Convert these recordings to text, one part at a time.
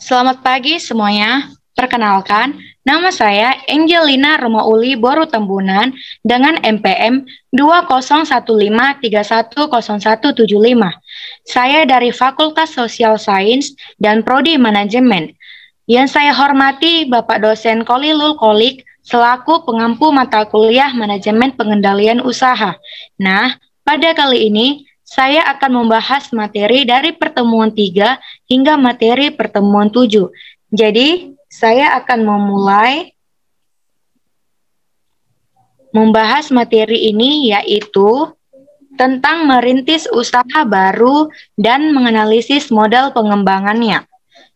Selamat pagi semuanya. Perkenalkan, nama saya Angelina Romauli Boru Tembunan dengan MPM 2015310175. Saya dari Fakultas Sosial Sains dan Prodi Manajemen. Yang saya hormati Bapak Dosen Kolilul Kolik selaku pengampu mata kuliah Manajemen Pengendalian Usaha. Nah, pada kali ini saya akan membahas materi dari pertemuan 3 hingga materi pertemuan 7. Jadi, saya akan memulai membahas materi ini yaitu tentang merintis usaha baru dan menganalisis modal pengembangannya.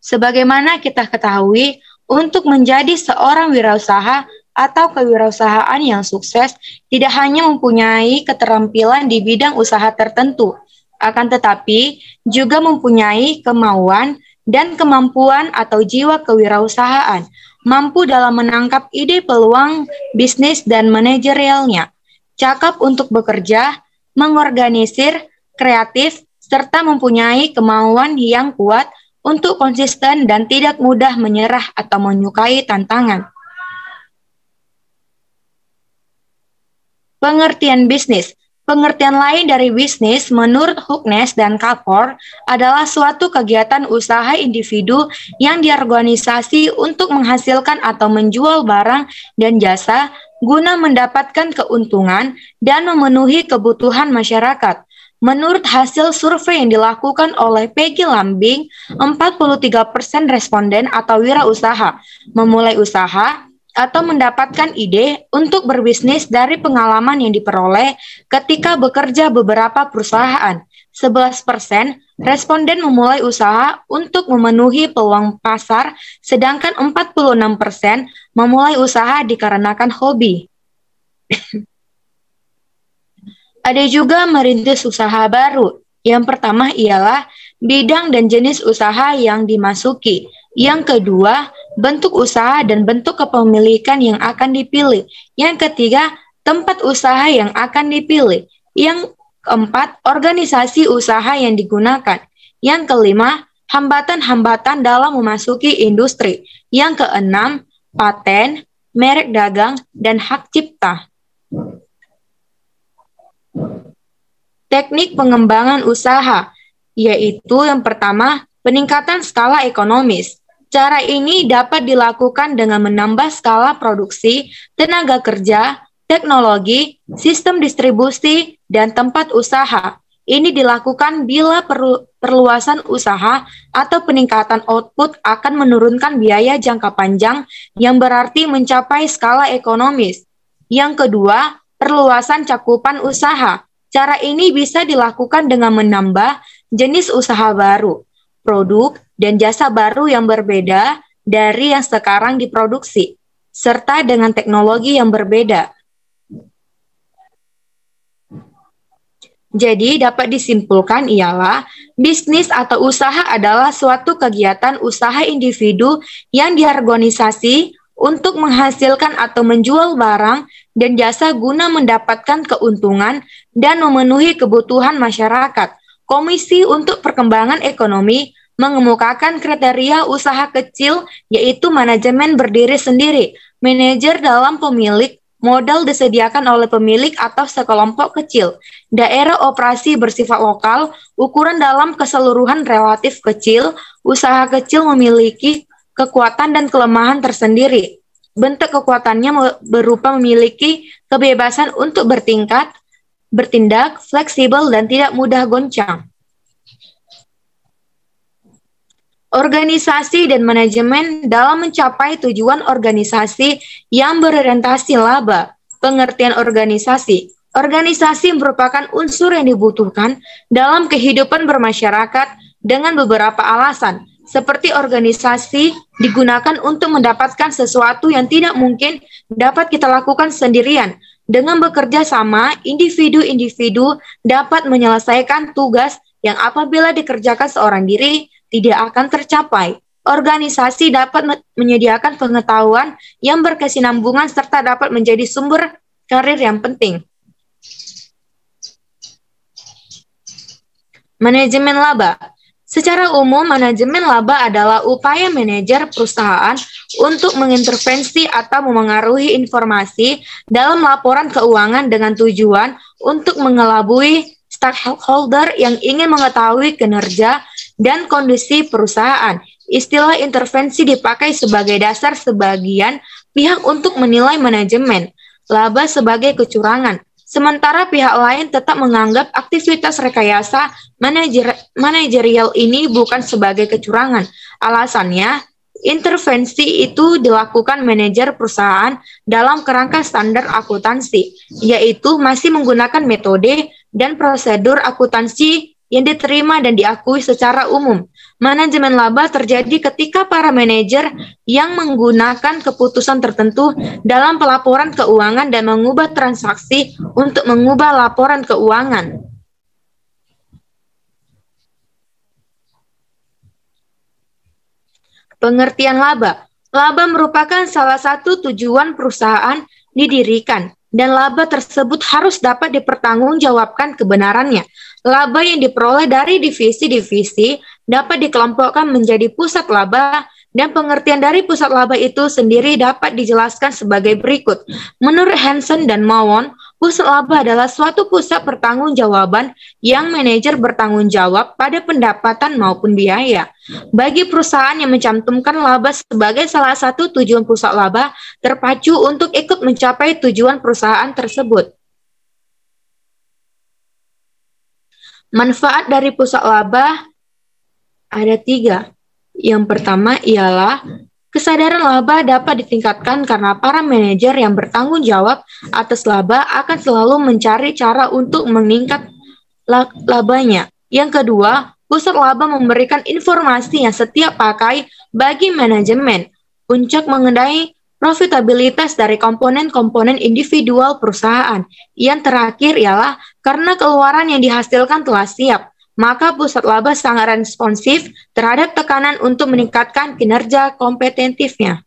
Sebagaimana kita ketahui, untuk menjadi seorang wirausaha atau kewirausahaan yang sukses tidak hanya mempunyai keterampilan di bidang usaha tertentu, akan tetapi juga mempunyai kemauan dan kemampuan atau jiwa kewirausahaan, mampu dalam menangkap ide peluang bisnis dan manajerialnya, cakap untuk bekerja, mengorganisir, kreatif, serta mempunyai kemauan yang kuat untuk konsisten dan tidak mudah menyerah atau menyukai tantangan. Pengertian bisnis. Pengertian lain dari bisnis menurut Huckness dan Kapor adalah suatu kegiatan usaha individu yang diorganisasi untuk menghasilkan atau menjual barang dan jasa guna mendapatkan keuntungan dan memenuhi kebutuhan masyarakat. Menurut hasil survei yang dilakukan oleh Peggy Lambing, 43% responden atau wirausaha memulai usaha atau mendapatkan ide untuk berbisnis dari pengalaman yang diperoleh ketika bekerja beberapa perusahaan. 11% responden memulai usaha untuk memenuhi peluang pasar, sedangkan 46% memulai usaha dikarenakan hobi. Ada juga merintis usaha baru. Yang pertama ialah bidang dan jenis usaha yang dimasuki. Yang kedua, bentuk usaha dan bentuk kepemilikan yang akan dipilih. Yang ketiga, tempat usaha yang akan dipilih. Yang keempat, organisasi usaha yang digunakan. Yang kelima, hambatan-hambatan dalam memasuki industri. Yang keenam, paten, merek dagang, dan hak cipta. Teknik pengembangan usaha, yaitu yang pertama, peningkatan skala ekonomis. Cara ini dapat dilakukan dengan menambah skala produksi, tenaga kerja, teknologi, sistem distribusi, dan tempat usaha. Ini dilakukan bila perluasan usaha atau peningkatan output akan menurunkan biaya jangka panjang yang berarti mencapai skala ekonomis. Yang kedua, perluasan cakupan usaha. Cara ini bisa dilakukan dengan menambah jenis usaha baru, produk, dan jasa baru yang berbeda dari yang sekarang diproduksi, serta dengan teknologi yang berbeda. Jadi dapat disimpulkan ialah bisnis atau usaha adalah suatu kegiatan usaha individu yang diorganisasi untuk menghasilkan atau menjual barang dan jasa guna mendapatkan keuntungan dan memenuhi kebutuhan masyarakat. Komisi untuk Perkembangan Ekonomi mengemukakan kriteria usaha kecil, yaitu manajemen berdiri sendiri, manajer dalam pemilik, modal disediakan oleh pemilik atau sekelompok kecil, daerah operasi bersifat lokal, ukuran dalam keseluruhan relatif kecil, usaha kecil memiliki kekuatan dan kelemahan tersendiri. Bentuk kekuatannya berupa memiliki kebebasan untuk bertindak, fleksibel, dan tidak mudah goncang. Organisasi dan manajemen dalam mencapai tujuan organisasi yang berorientasi laba. Pengertian organisasi. Organisasi merupakan unsur yang dibutuhkan dalam kehidupan bermasyarakat dengan beberapa alasan, seperti organisasi digunakan untuk mendapatkan sesuatu yang tidak mungkin dapat kita lakukan sendirian. Dengan bekerja sama, individu-individu dapat menyelesaikan tugas yang apabila dikerjakan seorang diri tidak akan tercapai. Organisasi dapat menyediakan pengetahuan yang berkesinambungan serta dapat menjadi sumber karir yang penting. Manajemen laba. Secara umum, manajemen laba adalah upaya manajer perusahaan untuk mengintervensi atau memengaruhi informasi dalam laporan keuangan dengan tujuan untuk mengelabui stakeholder yang ingin mengetahui kinerja dan kondisi perusahaan. Istilah intervensi dipakai sebagai dasar sebagian pihak untuk menilai manajemen laba sebagai kecurangan, sementara pihak lain tetap menganggap aktivitas rekayasa manajerial ini bukan sebagai kecurangan. Alasannya, intervensi itu dilakukan manajer perusahaan dalam kerangka standar akuntansi, yaitu masih menggunakan metode dan prosedur akuntansi yang diterima dan diakui secara umum. Manajemen laba terjadi ketika para manajer yang menggunakan keputusan tertentu dalam pelaporan keuangan dan mengubah transaksi untuk mengubah laporan keuangan. Pengertian laba. Laba merupakan salah satu tujuan perusahaan didirikan, dan laba tersebut harus dapat dipertanggungjawabkan kebenarannya. Laba yang diperoleh dari divisi-divisi dapat dikelompokkan menjadi pusat laba, dan pengertian dari pusat laba itu sendiri dapat dijelaskan sebagai berikut. Menurut Hansen dan Mawon, pusat laba adalah suatu pusat pertanggungjawaban yang manajer bertanggung jawab pada pendapatan maupun biaya. Bagi perusahaan yang mencantumkan laba sebagai salah satu tujuan pusat laba, terpacu untuk ikut mencapai tujuan perusahaan tersebut. Manfaat dari pusat laba ada 3. Yang pertama ialah kesadaran laba dapat ditingkatkan karena para manajer yang bertanggung jawab atas laba akan selalu mencari cara untuk meningkat labanya. Yang kedua, pusat laba memberikan informasi yang setiap pakai bagi manajemen untuk mengenai profitabilitas dari komponen-komponen individual perusahaan. Yang terakhir ialah karena keluaran yang dihasilkan telah siap, maka pusat laba sangat responsif terhadap tekanan untuk meningkatkan kinerja kompetitifnya.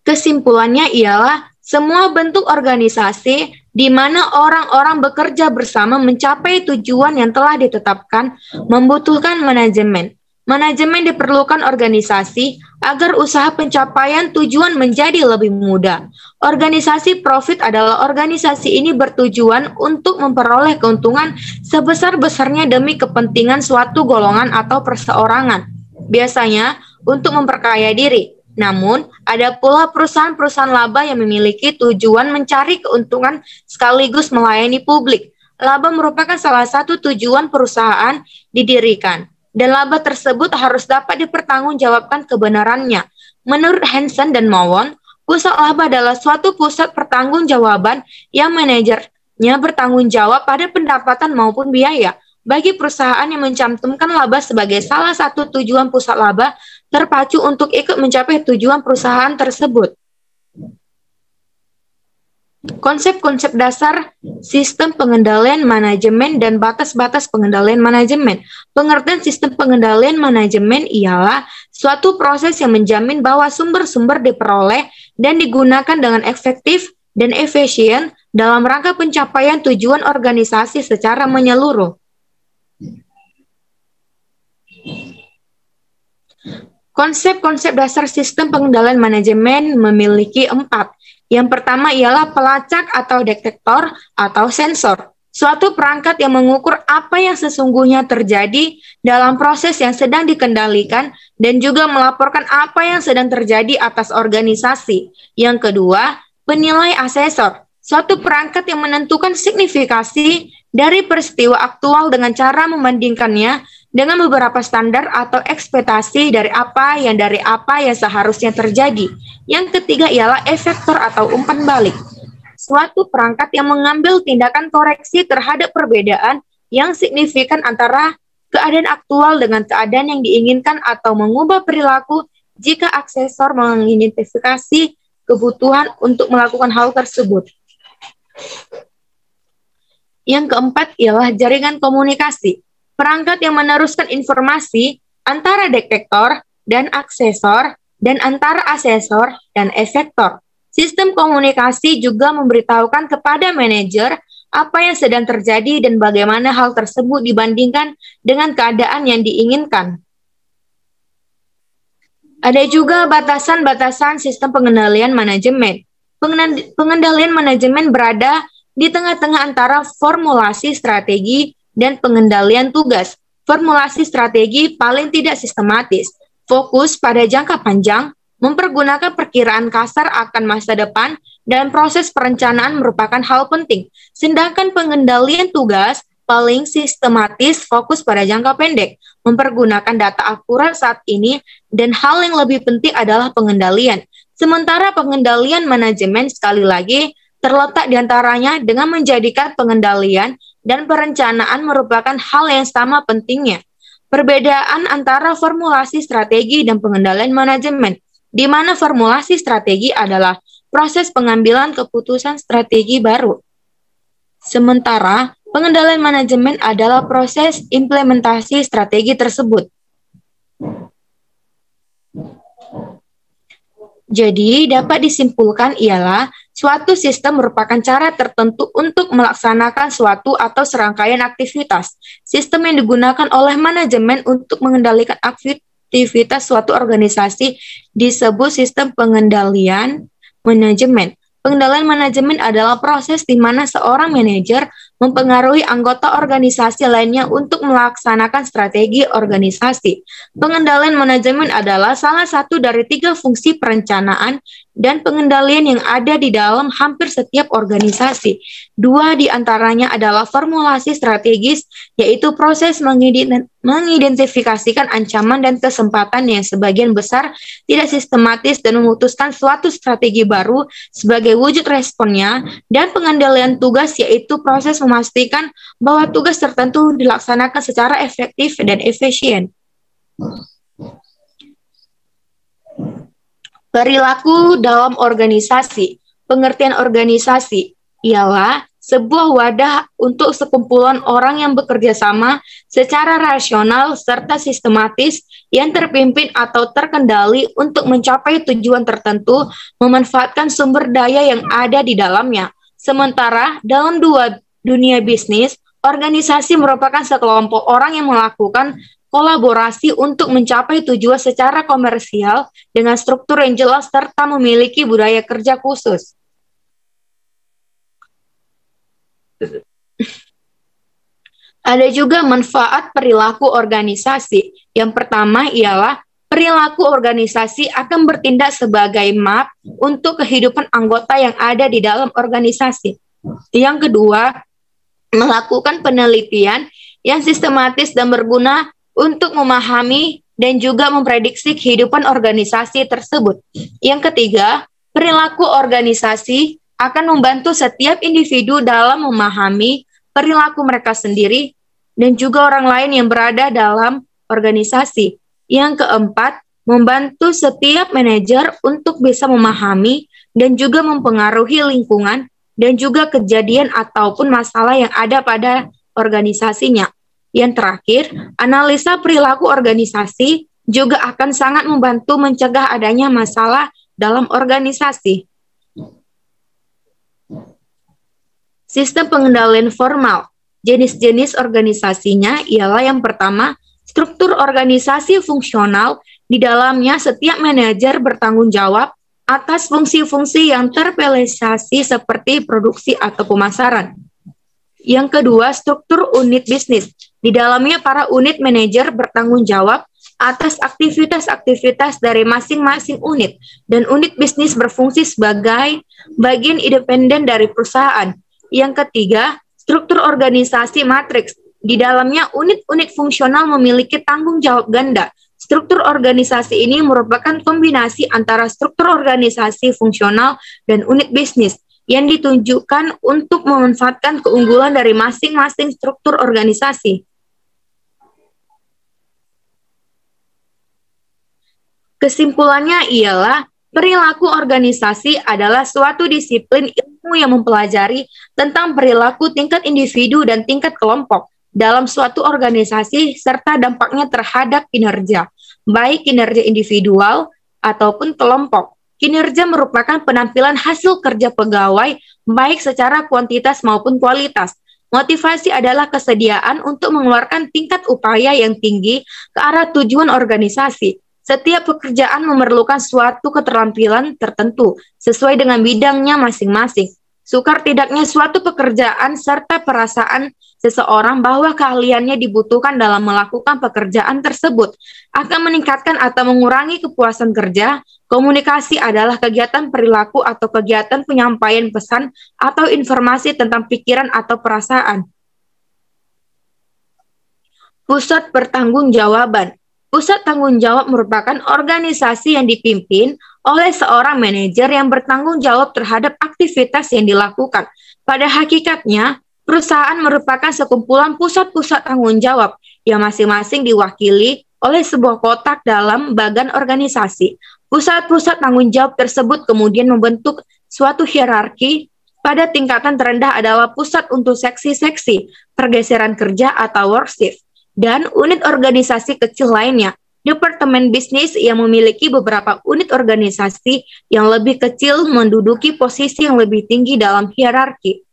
Kesimpulannya ialah semua bentuk organisasi di mana orang-orang bekerja bersama mencapai tujuan yang telah ditetapkan membutuhkan manajemen. Manajemen diperlukan organisasi agar usaha pencapaian tujuan menjadi lebih mudah. Organisasi profit adalah organisasi ini bertujuan untuk memperoleh keuntungan sebesar-besarnya demi kepentingan suatu golongan atau perseorangan, biasanya untuk memperkaya diri. Namun, ada pula perusahaan-perusahaan laba yang memiliki tujuan mencari keuntungan sekaligus melayani publik. Laba merupakan salah satu tujuan perusahaan didirikan, dan laba tersebut harus dapat dipertanggungjawabkan kebenarannya. Menurut Hansen dan Mawon, pusat laba adalah suatu pusat pertanggungjawaban yang manajernya bertanggung jawab pada pendapatan maupun biaya. Bagi perusahaan yang mencantumkan laba sebagai salah satu tujuan pusat laba, terpacu untuk ikut mencapai tujuan perusahaan tersebut. Konsep-konsep dasar sistem pengendalian manajemen dan batas-batas pengendalian manajemen. Pengertian sistem pengendalian manajemen ialah suatu proses yang menjamin bahwa sumber-sumber diperoleh dan digunakan dengan efektif dan efisien dalam rangka pencapaian tujuan organisasi secara menyeluruh. Konsep-konsep dasar sistem pengendalian manajemen memiliki 4. Yang pertama ialah pelacak atau detektor atau sensor. Suatu perangkat yang mengukur apa yang sesungguhnya terjadi dalam proses yang sedang dikendalikan dan juga melaporkan apa yang sedang terjadi atas organisasi. Yang kedua, penilai asesor. Suatu perangkat yang menentukan signifikasi dari peristiwa aktual dengan cara membandingkannya dengan beberapa standar atau ekspektasi dari apa yang seharusnya terjadi. Yang ketiga ialah efektor atau umpan balik. Suatu perangkat yang mengambil tindakan koreksi terhadap perbedaan yang signifikan antara keadaan aktual dengan keadaan yang diinginkan atau mengubah perilaku jika asesor mengidentifikasi kebutuhan untuk melakukan hal tersebut. Yang keempat ialah jaringan komunikasi. Perangkat yang meneruskan informasi antara detektor dan asesor dan antara asesor dan efektor. Sistem komunikasi juga memberitahukan kepada manajer apa yang sedang terjadi dan bagaimana hal tersebut dibandingkan dengan keadaan yang diinginkan. Ada juga batasan-batasan sistem pengendalian manajemen. Pengendalian manajemen berada di tengah-tengah antara formulasi strategi dan pengendalian tugas. Formulasi strategi paling tidak sistematis, fokus pada jangka panjang, mempergunakan perkiraan kasar akan masa depan, dan proses perencanaan merupakan hal penting. Sedangkan pengendalian tugas paling sistematis, fokus pada jangka pendek, mempergunakan data akurat saat ini, dan hal yang lebih penting adalah pengendalian. Sementara pengendalian manajemen sekali lagi terletak di antaranya dengan menjadikan pengendalian dan perencanaan merupakan hal yang sama pentingnya. Perbedaan antara formulasi strategi dan pengendalian manajemen, di mana formulasi strategi adalah proses pengambilan keputusan strategi baru. Sementara pengendalian manajemen adalah proses implementasi strategi tersebut. Jadi, dapat disimpulkan ialah suatu sistem merupakan cara tertentu untuk melaksanakan suatu atau serangkaian aktivitas. Sistem yang digunakan oleh manajemen untuk mengendalikan aktivitas suatu organisasi disebut sistem pengendalian manajemen. Pengendalian manajemen adalah proses di mana seorang manajer mempengaruhi anggota organisasi lainnya untuk melaksanakan strategi organisasi. Pengendalian manajemen adalah salah satu dari 3 fungsi perencanaan dan pengendalian yang ada di dalam hampir setiap organisasi. 2 di antaranya adalah formulasi strategis, yaitu proses mengidentifikasikan ancaman dan kesempatan yang sebagian besar tidak sistematis dan memutuskan suatu strategi baru sebagai wujud responnya, dan pengendalian tugas, yaitu proses memastikan bahwa tugas tertentu dilaksanakan secara efektif dan efisien. Perilaku dalam organisasi. Pengertian organisasi ialah sebuah wadah untuk sekumpulan orang yang bekerja sama secara rasional serta sistematis yang terpimpin atau terkendali untuk mencapai tujuan tertentu, memanfaatkan sumber daya yang ada di dalamnya. Sementara dalam dunia bisnis, organisasi merupakan sekelompok orang yang melakukan kolaborasi untuk mencapai tujuan secara komersial dengan struktur yang jelas serta memiliki budaya kerja khusus. Ada juga manfaat perilaku organisasi. Yang pertama ialah perilaku organisasi akan bertindak sebagai map untuk kehidupan anggota yang ada di dalam organisasi. Yang kedua, melakukan penelitian yang sistematis dan berguna untuk memahami dan juga memprediksi kehidupan organisasi tersebut. Yang ketiga, perilaku organisasi akan membantu setiap individu dalam memahami perilaku mereka sendiri dan juga orang lain yang berada dalam organisasi. Yang keempat, membantu setiap manajer untuk bisa memahami dan juga mempengaruhi lingkungan dan juga kejadian ataupun masalah yang ada pada organisasinya. Yang terakhir, analisa perilaku organisasi juga akan sangat membantu mencegah adanya masalah dalam organisasi. Sistem pengendalian formal. Jenis-jenis organisasinya ialah yang pertama, struktur organisasi fungsional. Di dalamnya setiap manajer bertanggung jawab atas fungsi-fungsi yang terrealisasi seperti produksi atau pemasaran. Yang kedua, struktur unit bisnis. Di dalamnya para unit manajer bertanggung jawab atas aktivitas-aktivitas dari masing-masing unit, dan unit bisnis berfungsi sebagai bagian independen dari perusahaan. Yang ketiga, struktur organisasi matriks. Di dalamnya unit-unit fungsional memiliki tanggung jawab ganda. Struktur organisasi ini merupakan kombinasi antara struktur organisasi fungsional dan unit bisnis yang ditunjukkan untuk memanfaatkan keunggulan dari masing-masing struktur organisasi. Kesimpulannya ialah perilaku organisasi adalah suatu disiplin ilmu yang mempelajari tentang perilaku tingkat individu dan tingkat kelompok dalam suatu organisasi serta dampaknya terhadap kinerja, baik kinerja individual ataupun kelompok. kinerja merupakan penampilan hasil kerja pegawai, baik secara kuantitas maupun kualitas. Motivasi adalah kesediaan untuk mengeluarkan tingkat upaya yang tinggi ke arah tujuan organisasi. Setiap pekerjaan memerlukan suatu keterampilan tertentu sesuai dengan bidangnya masing-masing. Sukar tidaknya suatu pekerjaan serta perasaan seseorang bahwa keahliannya dibutuhkan dalam melakukan pekerjaan tersebut akan meningkatkan atau mengurangi kepuasan kerja. Komunikasi adalah kegiatan perilaku atau kegiatan penyampaian pesan atau informasi tentang pikiran atau perasaan. Pusat pertanggungjawaban. Pusat tanggung jawab merupakan organisasi yang dipimpin oleh seorang manajer yang bertanggung jawab terhadap aktivitas yang dilakukan. Pada hakikatnya, perusahaan merupakan sekumpulan pusat-pusat tanggung jawab yang masing-masing diwakili oleh sebuah kotak dalam bagan organisasi. Pusat-pusat tanggung jawab tersebut kemudian membentuk suatu hierarki. Pada tingkatan terendah adalah pusat untuk seksi-seksi, pergeseran kerja atau work shift, dan unit organisasi kecil lainnya. Departemen bisnis yang memiliki beberapa unit organisasi yang lebih kecil menduduki posisi yang lebih tinggi dalam hierarki.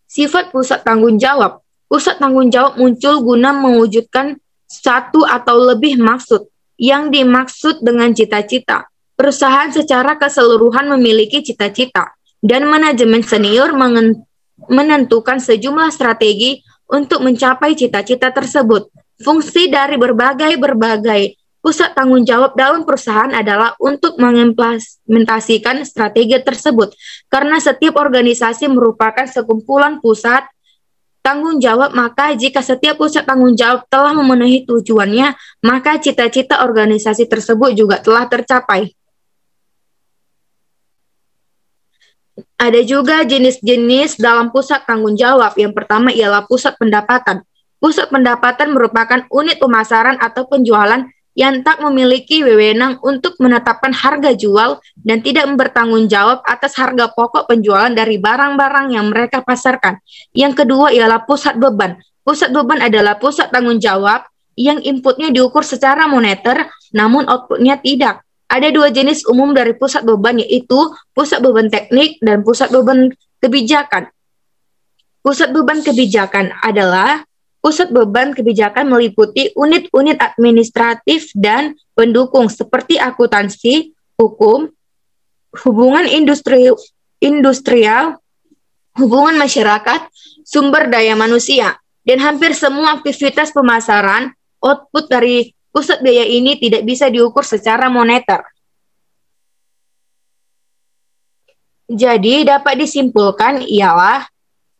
Sifat pusat tanggung jawab. Pusat tanggung jawab muncul guna mewujudkan satu atau lebih maksud. Yang dimaksud dengan cita-cita. Perusahaan secara keseluruhan memiliki cita-cita, dan manajemen senior menentukan sejumlah strategi untuk mencapai cita-cita tersebut. Fungsi dari berbagai pusat tanggung jawab dalam perusahaan adalah untuk mengimplementasikan strategi tersebut, karena setiap organisasi merupakan sekumpulan pusat tanggung jawab. Maka jika setiap pusat tanggung jawab telah memenuhi tujuannya, maka cita-cita organisasi tersebut juga telah tercapai. Ada juga jenis-jenis dalam pusat tanggung jawab. Yang pertama ialah pusat pendapatan. Pusat pendapatan merupakan unit pemasaran atau penjualan yang tak memiliki wewenang untuk menetapkan harga jual dan tidak bertanggung jawab atas harga pokok penjualan dari barang-barang yang mereka pasarkan. Yang kedua ialah pusat beban. Pusat beban adalah pusat tanggung jawab yang inputnya diukur secara moneter, namun outputnya tidak. Ada dua jenis umum dari pusat beban, yaitu pusat beban teknik dan pusat beban kebijakan. Pusat beban kebijakan adalah pusat beban kebijakan meliputi unit-unit administratif dan pendukung seperti akuntansi, hukum, hubungan industrial, hubungan masyarakat, sumber daya manusia, dan hampir semua aktivitas pemasaran. Output dari pusat biaya ini tidak bisa diukur secara moneter. Jadi dapat disimpulkan ialah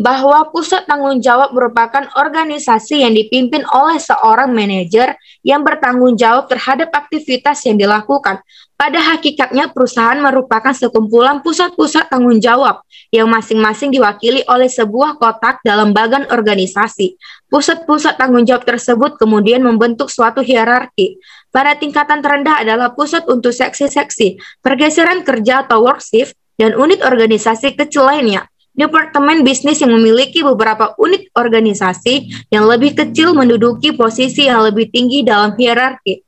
bahwa pusat tanggung jawab merupakan organisasi yang dipimpin oleh seorang manajer yang bertanggung jawab terhadap aktivitas yang dilakukan. Pada hakikatnya, perusahaan merupakan sekumpulan pusat-pusat tanggung jawab yang masing-masing diwakili oleh sebuah kotak dalam bagan organisasi. Pusat-pusat tanggung jawab tersebut kemudian membentuk suatu hierarki. Pada tingkatan terendah adalah pusat untuk seksi-seksi, pergeseran kerja atau work shift, dan unit organisasi kecil lainnya. Departemen bisnis yang memiliki beberapa unit organisasi yang lebih kecil menduduki posisi yang lebih tinggi dalam hierarki.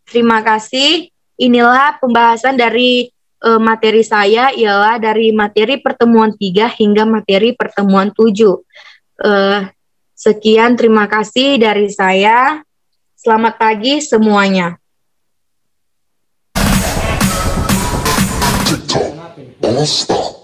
Terima kasih. Inilah pembahasan dari materi saya, ialah dari materi pertemuan 3 hingga materi pertemuan 7. Sekian, terima kasih dari saya. Selamat pagi semuanya. TikTok, all stop.